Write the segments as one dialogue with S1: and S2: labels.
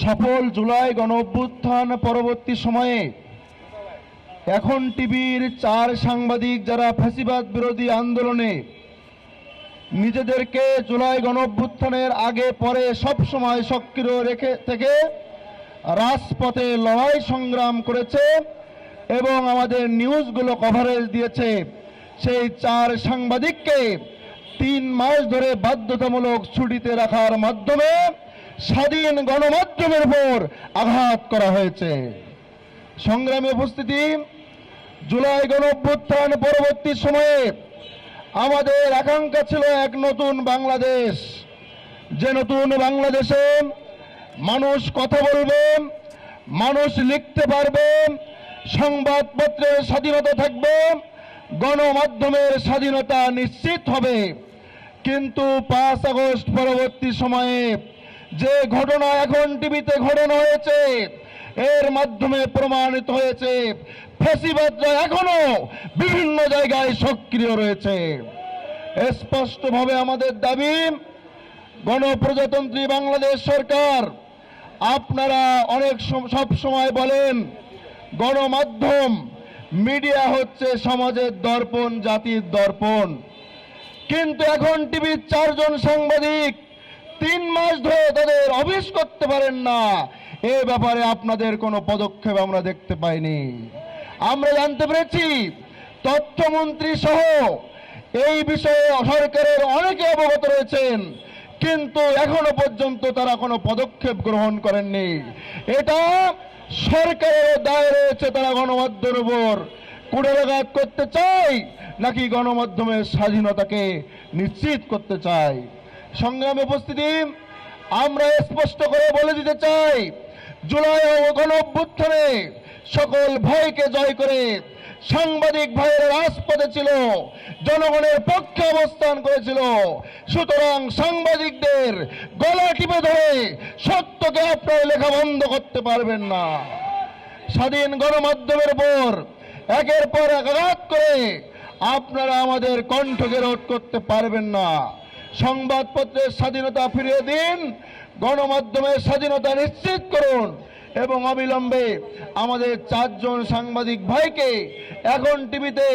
S1: সফল জুলাই গণঅভ্যুত্থান পরবর্তী সময়ে এখন টিভির 4 সাংবাদিক যারা ফ্যাসিবাদ বিরোধী আন্দোলনে নিজেদেরকে জুলাই গণঅভ্যুত্থানের আগে পরে সব সময় সক্রিয় রেখে থেকে রাজপথে লড়াই সংগ্রাম করেছে এবং আমাদের নিউজগুলো কভারেজ দিয়েছে, সেই 4 সাংবাদিককে 3 মাস ধরে বাধ্যতামূলক ছুটিতে রাখার মাধ্যমে স্বাধীন গণমাধ্যমের উপর আঘাত করা হয়েছে। সংগ্রামী উপস্থিতি, জুলাই গণঅভ্যুত্থান পরবর্তী সময়ে আমাদের আকাঙ্ক্ষা ছিল এক নতুন বাংলাদেশ, যে নতুন বাংলাদেশে মানুষ কথা বলবে, মানুষ লিখতে পারবে, সংবাদপত্রের স্বাধীনতা থাকবে, গণমাধ্যমের স্বাধীনতা নিশ্চিত হবে। কিন্তু 5 আগস্ট পরবর্তী সময়ে যে ঘটনা এখন টিভিতে ঘটানো হয়েছে, এর মাধ্যমে প্রমাণিত হয়েছে ফ্যাসিবাদরা এখনো বিভিন্ন জায়গায় সক্রিয় রয়েছে। স্পষ্টভাবে আমাদের দাবি, গণপ্রজাতন্ত্রী বাংলাদেশ সরকার, আপনারা সব সময় বলেন গণমাধ্যম মিডিয়া হচ্ছে সমাজের দর্পণ, জাতির দর্পণ, কিন্তু এখন টিভির 4 জন সাংবাদিক 3 মাস ধরে তাদের অফিস করতে পারেন না। এ ব্যাপারে আপনাদের কোনো পদক্ষেপ আমরা দেখতে পাইনি। আমরা জানতে পেরেছি তথ্যমন্ত্রী সহ এই বিষয়ে সরকারের অনেকে অবগত রয়েছেন, কিন্তু এখনো পর্যন্ত তারা কোনো পদক্ষেপ গ্রহণ করেননি। এটা সরকারের দায় রয়েছে, তারা গণমাধ্যমের উপর কুঠারাঘাত করতে চায় নাকি গণমাধ্যমের স্বাধীনতাকে নিশ্চিত করতে চায়। সংগ্রামী উপস্থিতি, আমরা স্পষ্ট করে বলে দিতে চাই, জুলাই গণঅভ্যুত্থানে সকল ভয়কে জয় করে সাংবাদিক ভাইয়েরা রাজপথে ছিল, জনগণের পক্ষে অবস্থান করেছিল। সুতরাং সাংবাদিকদের গলা টিপে ধরে সত্যকে আপনারা লেখা বন্ধ করতে পারবেন না। স্বাধীন গণমাধ্যমের উপর একের পর এক আঘাত করে আপনারা আমাদের কণ্ঠকে রোধ করতে পারবেন না। সংবাদপত্রের স্বাধীনতা ফিরিয়ে দিন, গণমাধ্যমের স্বাধীনতা নিশ্চিত করুন এবং অবিলম্বে আমাদের 4 জন সাংবাদিক ভাইকে এখন টিভিতে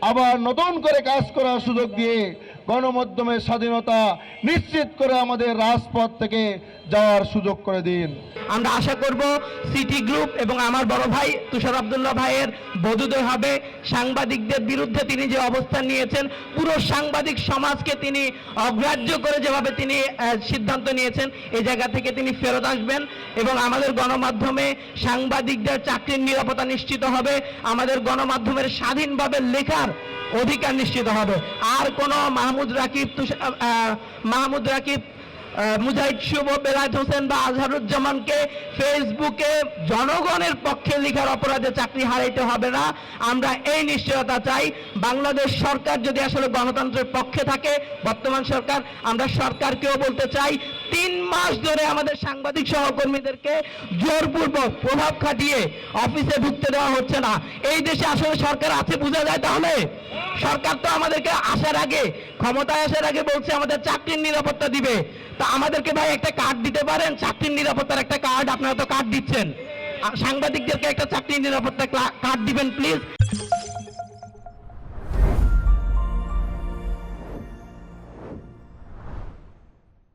S1: আবার নতুন করে কাজ করার সুযোগ দিয়ে গণমাধ্যমের স্বাধীনতা নিশ্চিত করে আমাদের রাজপথ থেকে যাওয়ার সুযোগ করে দিন।
S2: আমরা আশা করব সিটি গ্রুপ এবং আমার বড় ভাই তুষার আব্দুল্লাহ ভাইয়ের বোধোদয় হবে। সাংবাদিকদের বিরুদ্ধে তিনি যে অবস্থান নিয়েছেন, পুরো সাংবাদিক সমাজকে তিনি অগ্রাহ্য করে যেভাবে তিনি সিদ্ধান্ত নিয়েছেন, এই জায়গা থেকে তিনি ফেরত আসবেন এবং আমাদের গণমাধ্যমে সাংবাদিকদের চাকরির নিরাপত্তা নিশ্চিত হবে, আমাদের গণমাধ্যমের স্বাধীনভাবে লেখার অধিকার নিশ্চিত হবে। আর কোনো মাহমুদ রাকিব, মুজাহিদ শুভ, বেলায়েত হোসেন বা আজহারুজ্জামানকে ফেসবুকে জনগণের পক্ষে লেখার অপরাধে চাকরি হারাইতে হবে না। আমরা এই নিশ্চয়তা চাই। বাংলাদেশ সরকার যদি আসলে গণতন্ত্রের পক্ষে থাকে, বর্তমান সরকার, আমরা সরকারকেও বলতে চাই 3 মাস ধরে আমাদের সাংবাদিক সহকর্মীদেরকে জোরপূর্বক প্রভাব খাটিয়ে অফিসে ঢুকতে দেওয়া হচ্ছে না। এই দেশে আসলে সরকার আছে বোঝা যায়। তাহলে সরকার তো আমাদেরকে আসার আগে, ক্ষমতায় আসার আগে বলছে আমাদের চাকরির নিরাপত্তা দিবে। তা আমাদেরকে ভাই একটা কার্ড দিতে পারেন, চাকরির নিরাপত্তার একটা কার্ড? আপনারা তো কার্ড দিচ্ছেন, সাংবাদিকদেরকে একটা চাকরির নিরাপত্তা কার্ড দিবেন প্লিজ।